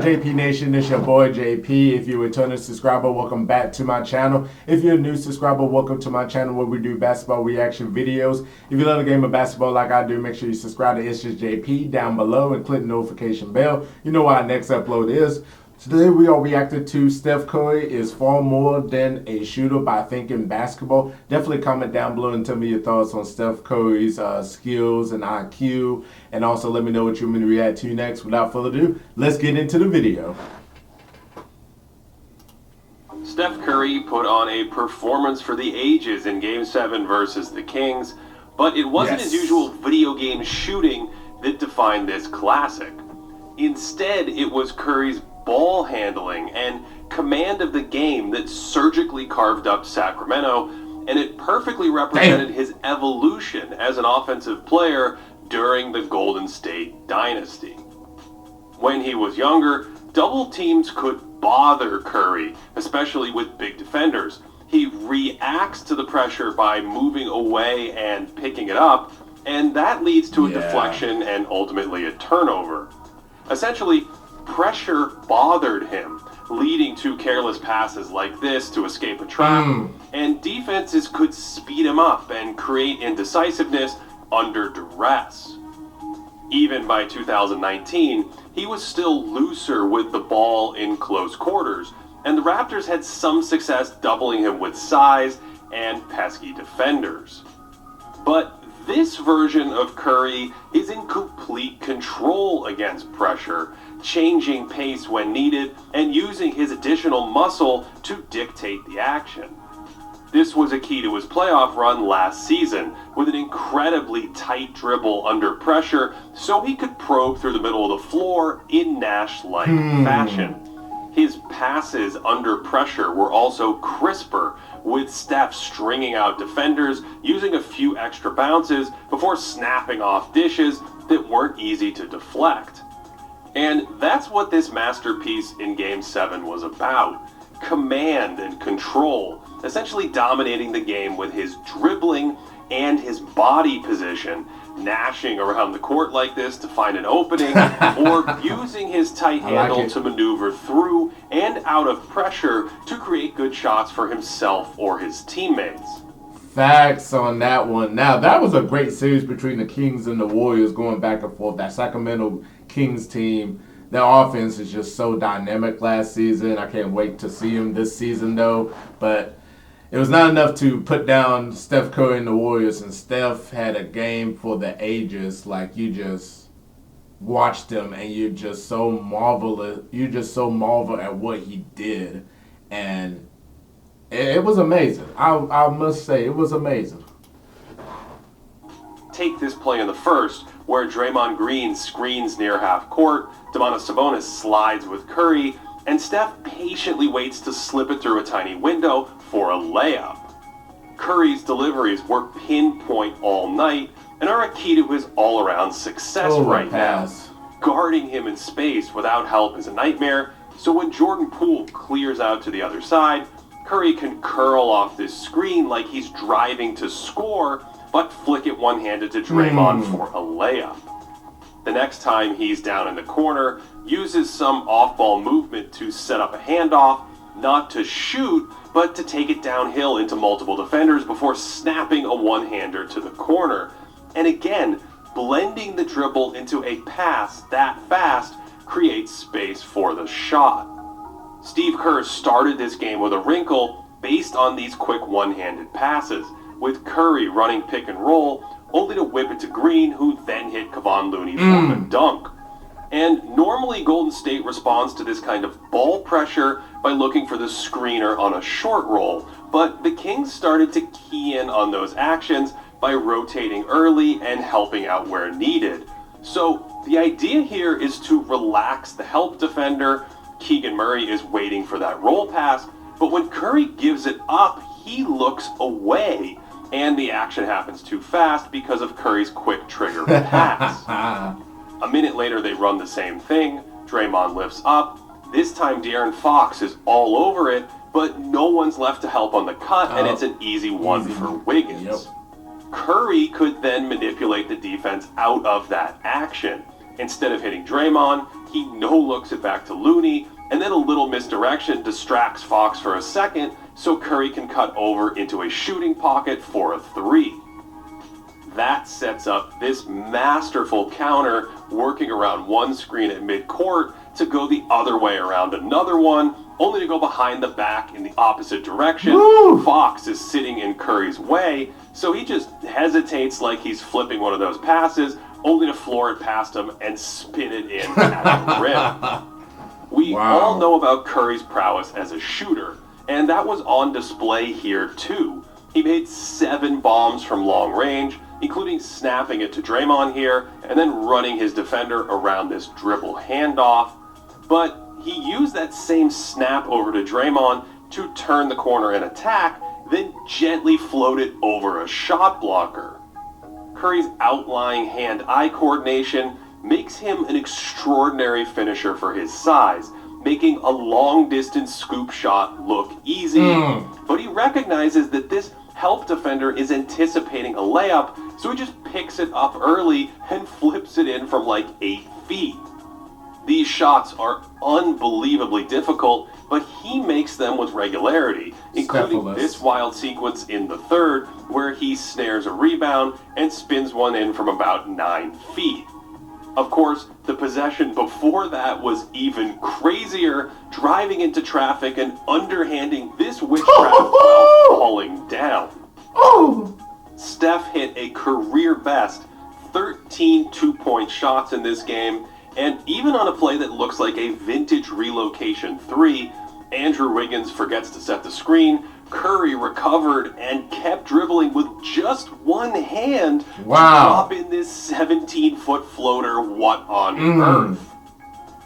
JP Nation? It's your boy JP. If you're a returning subscriber, welcome back to my channel. If you're a new subscriber, welcome to my channel where we do basketball reaction videos. If you love the game of basketball like I do, make sure you subscribe to ItzJustJP down below and click the notification bell. You know what our next upload is. Today we are reacting to Steph Curry is far more than a shooter by thinking basketball. Definitely comment down below and tell me your thoughts on Steph Curry's skills and IQ. And also let me know what you want me to react to next. Without further ado, let's get into the video. Steph Curry put on a performance for the ages in Game 7 versus the Kings, but it wasn't his usual video game shooting that defined this classic. Instead, it was Curry's ball handling and command of the game that surgically carved up Sacramento, and it perfectly represented his evolution as an offensive player during the Golden State dynasty. When he was younger, double teams could bother Curry, especially with big defenders. He reacts to the pressure by moving away and picking it up, and that leads to a deflection and ultimately a turnover. Essentially, pressure bothered him, leading to careless passes like this to escape a trap, and defenses could speed him up and create indecisiveness under duress. Even by 2019, he was still looser with the ball in close quarters, and the Raptors had some success doubling him with size and pesky defenders. But this version of Curry is in complete control against pressure, changing pace when needed and using his additional muscle to dictate the action. This was a key to his playoff run last season, with an incredibly tight dribble under pressure so he could probe through the middle of the floor in Nash-like fashion. His passes under pressure were also crisper, with Steph stringing out defenders, using a few extra bounces before snapping off dishes that weren't easy to deflect. And that's what this masterpiece in Game 7 was about. Command and control, essentially dominating the game with his dribbling and his body position, gnashing around the court like this to find an opening, or using his tight handle to maneuver through and out of pressure to create good shots for himself or his teammates. Facts on that one. Now, that was a great series between the Kings and the Warriors going back and forth. That Sacramento Kings team, their offense is just so dynamic last season. I can't wait to see them this season, though. But it was not enough to put down Steph Curry and the Warriors, and Steph had a game for the ages. Like, you just watched him, and you just so marvel at what he did, and it was amazing. I must say, it was amazing. Take this play in the first, where Draymond Green screens near half court, Domantas Sabonis slides with Curry, and Steph patiently waits to slip it through a tiny window for a layup. Curry's deliveries were pinpoint all night and are a key to his all-around success now. Guarding him in space without help is a nightmare, so when Jordan Poole clears out to the other side, Curry can curl off this screen like he's driving to score, but flick it one-handed to Draymond for a layup. The next time he's down in the corner, uses some off-ball movement to set up a handoff, not to shoot, but to take it downhill into multiple defenders before snapping a one-hander to the corner. And again, blending the dribble into a pass that fast creates space for the shot. Steve Kerr started this game with a wrinkle based on these quick one-handed passes, with Curry running pick and roll, only to whip it to Green, who then hit Kevon Looney for the dunk. And normally Golden State responds to this kind of ball pressure by looking for the screener on a short roll, but the Kings started to key in on those actions by rotating early and helping out where needed. So the idea here is to relax the help defender. Keegan Murray is waiting for that roll pass, but when Curry gives it up, he looks away, and the action happens too fast because of Curry's quick trigger pass. A minute later, they run the same thing. Draymond lifts up. This time, De'Aaron Fox is all over it, but no one's left to help on the cut, and it's an easy one for Wiggins. Curry could then manipulate the defense out of that action. Instead of hitting Draymond, he no-looks it back to Looney, and then a little misdirection distracts Fox for a second so Curry can cut over into a shooting pocket for a three. That sets up this masterful counter working around one screen at midcourt to go the other way around another one, only to go behind the back in the opposite direction. Woo! Fox is sitting in Curry's way, so he just hesitates like he's flipping one of those passes, only to floor it past him and spin it in at the rim. We all know about Curry's prowess as a shooter, and that was on display here too. He made 7 bombs from long range, including snapping it to Draymond here, and then running his defender around this dribble handoff. But he used that same snap over to Draymond to turn the corner and attack, then gently float it over a shot blocker. Curry's outlying hand-eye coordination makes him an extraordinary finisher for his size, making a long-distance scoop shot look easy. But he recognizes that this help defender is anticipating a layup, so he just picks it up early and flips it in from like 8 feet. These shots are unbelievably difficult, but he makes them with regularity, including this wild sequence in the third where he snares a rebound and spins one in from about 9 feet. Of course, the possession before that was even crazier, driving into traffic and underhanding this witchcraft while falling down. Steph hit a career-best 13 two-point shots in this game, and even on a play that looks like a vintage relocation 3, Andrew Wiggins forgets to set the screen, Curry recovered and kept dribbling with just one hand to drop in this 17-foot floater. What on earth?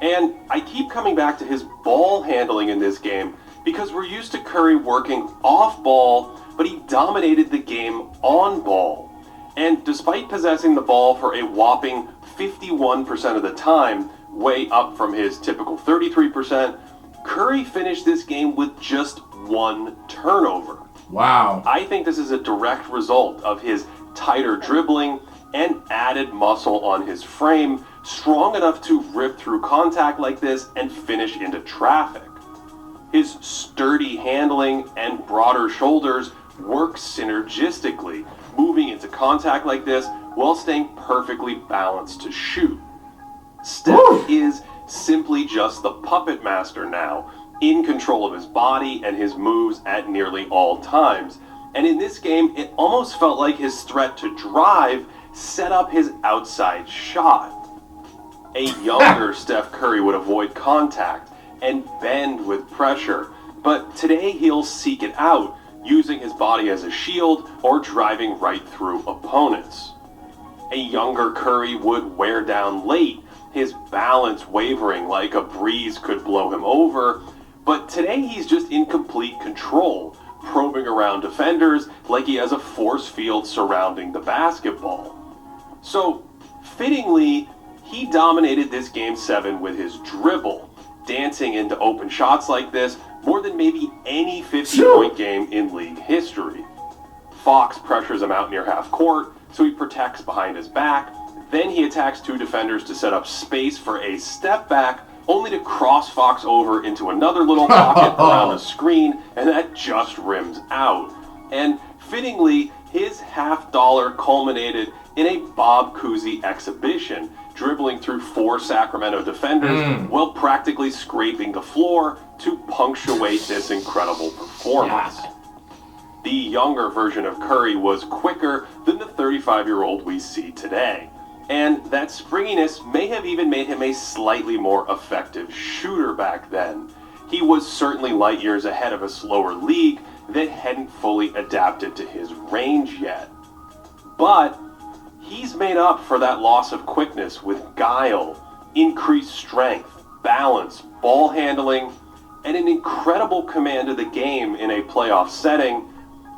And I keep coming back to his ball handling in this game because we're used to Curry working off ball, but he dominated the game on ball. And despite possessing the ball for a whopping 51% of the time, way up from his typical 33%, Curry finished this game with just 1 turnover. Wow. I think this is a direct result of his tighter dribbling and added muscle on his frame, strong enough to rip through contact like this and finish into traffic. His sturdy handling and broader shoulders work synergistically, moving into contact like this while staying perfectly balanced to shoot. Steph is simply just the puppet master now, in control of his body and his moves at nearly all times. And in this game, it almost felt like his threat to drive set up his outside shot. A younger Steph Curry would avoid contact and bend with pressure, but today he'll seek it out, using his body as a shield or driving right through opponents. A younger Curry would wear down late, his balance wavering like a breeze could blow him over, but today he's just in complete control, probing around defenders like he has a force field surrounding the basketball. So, fittingly, he dominated this Game 7 with his dribble, dancing into open shots like this more than maybe any 50-point game in league history. Fox pressures him out near half court, so he protects behind his back. Then he attacks 2 defenders to set up space for a step back, only to cross Fox over into another little pocket around the screen, and that just rims out. And fittingly, his half dollar culminated in a Bob Cousy exhibition, dribbling through 4 Sacramento defenders while practically scraping the floor to punctuate this incredible performance. The younger version of Curry was quicker than the 35-year-old we see today, and that springiness may have even made him a slightly more effective shooter back then. He was certainly light years ahead of a slower league that hadn't fully adapted to his range yet. But he's made up for that loss of quickness with guile, increased strength, balance, ball handling, and an incredible command of the game in a playoff setting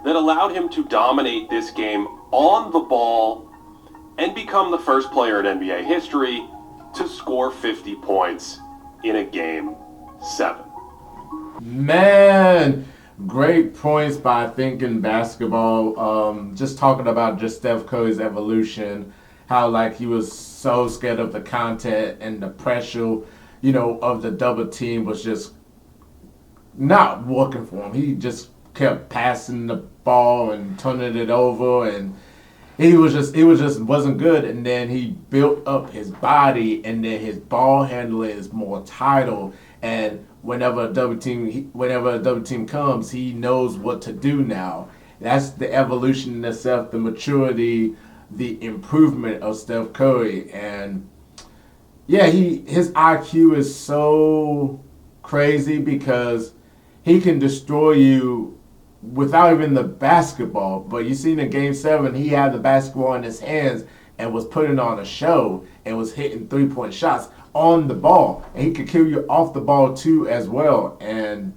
that allowed him to dominate this game on the ball and become the first player in NBA history to score 50 points in a Game 7. Man, great points by thinking basketball. Just talking about just Steph Curry's evolution how like he was so scared of the content and the pressure, of the double team was just not working for him. He just kept passing the ball and turning it over, and it wasn't good. And then he built up his body, and then his ball handling is more title. And whenever a double team comes, he knows what to do now. That's the evolution in itself, the maturity, the improvement of Steph Curry. And yeah, his IQ is so crazy because he can destroy you without even the basketball. But you see in Game 7, he had the basketball in his hands and was putting on a show and was hitting 3-point shots on the ball. And he could kill you off the ball too as well. And,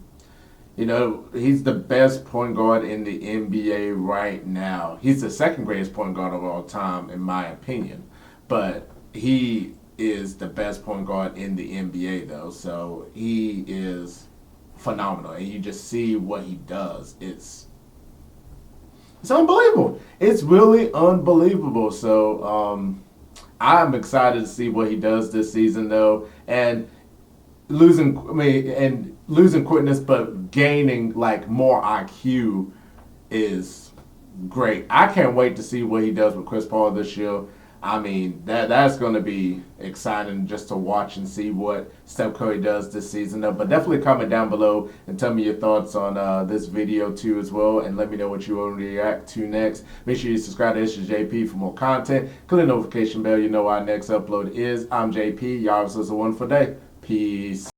he's the best point guard in the NBA right now. He's the second greatest point guard of all time, in my opinion. But he is the best point guard in the NBA, though. So he is phenomenal, and you just see what he does. It's unbelievable. It's really unbelievable. So I'm excited to see what he does this season, though, and losing quickness, but gaining like more IQ is great. I can't wait to see what he does with Chris Paul this year. I mean, that's going to be exciting just to watch and see what Steph Curry does this season. But definitely comment down below and tell me your thoughts on this video too as well. And let me know what you want to react to next. Make sure you subscribe to ItzJP for more content. Click the notification bell. You know our next upload is. I'm JP. Y'all have a wonderful day. Peace.